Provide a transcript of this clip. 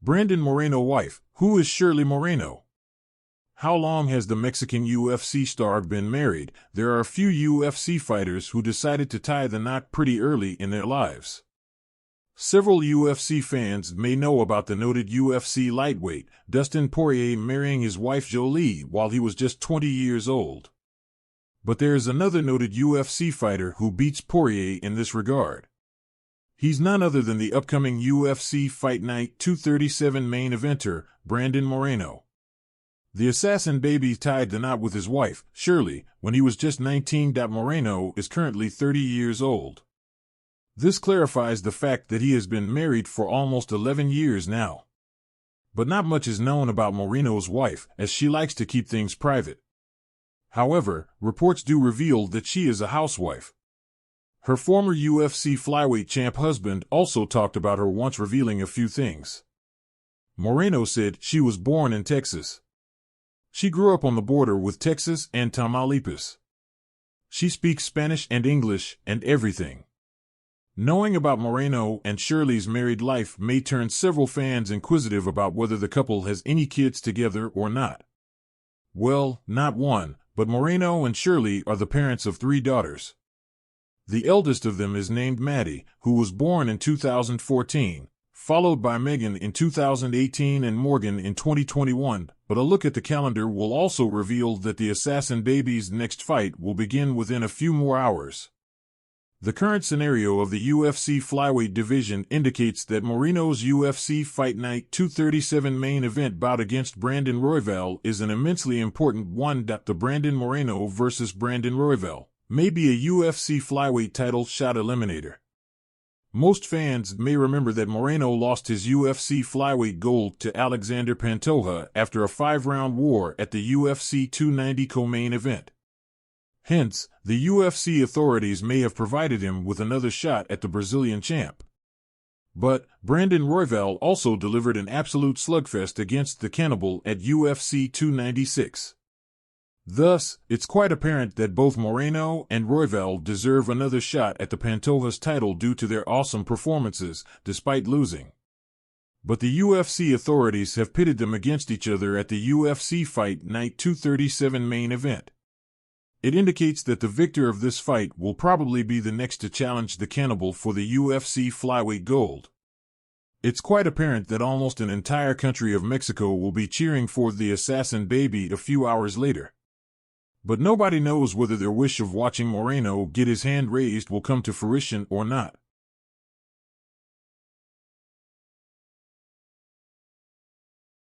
Brandon Moreno wife. Who is Shirley Moreno? How long has the Mexican UFC star been married? There are a few UFC fighters who decided to tie the knot pretty early in their lives. Several UFC fans may know about the noted UFC lightweight, Dustin Poirier, marrying his wife Jolie while he was just 20 years old. But there is another noted UFC fighter who beats Poirier in this regard. He's none other than the upcoming UFC Fight Night 237 main eventer, Brandon Moreno. The assassin baby tied the knot with his wife, Shirley, when he was just 19. Moreno is currently 30 years old. This clarifies the fact that he has been married for almost 11 years now. But not much is known about Moreno's wife, as she likes to keep things private. However, reports do reveal that she is a housewife. Her former UFC flyweight champ husband also talked about her, once revealing a few things. Moreno said she was born in Texas. She grew up on the border with Texas and Tamaulipas. She speaks Spanish and English and everything. Knowing about Moreno and Shirley's married life may turn several fans inquisitive about whether the couple has any kids together or not. Well, not one, but Moreno and Shirley are the parents of 3 daughters. The eldest of them is named Maddie, who was born in 2014, followed by Megan in 2018 and Morgan in 2021, but a look at the calendar will also reveal that the assassin baby's next fight will begin within a few more hours. The current scenario of the UFC flyweight division indicates that Moreno's UFC Fight Night 237 main event bout against Brandon Royval is an immensely important one. The Brandon Moreno vs. Brandon Royval may be a UFC flyweight title shot eliminator. Most fans may remember that Moreno lost his UFC flyweight gold to Alexander Pantoja after a 5-round war at the UFC 290 co-main event. Hence, the UFC authorities may have provided him with another shot at the Brazilian champ. But Brandon Royval also delivered an absolute slugfest against the cannibal at UFC 296. Thus, it's quite apparent that both Moreno and Royval deserve another shot at the Pantoja's title due to their awesome performances, despite losing. But the UFC authorities have pitted them against each other at the UFC Fight Night 237 main event. It indicates that the victor of this fight will probably be the next to challenge the cannibal for the UFC flyweight gold. It's quite apparent that almost an entire country of Mexico will be cheering for the assassin baby a few hours later. But nobody knows whether their wish of watching Moreno get his hand raised will come to fruition or not.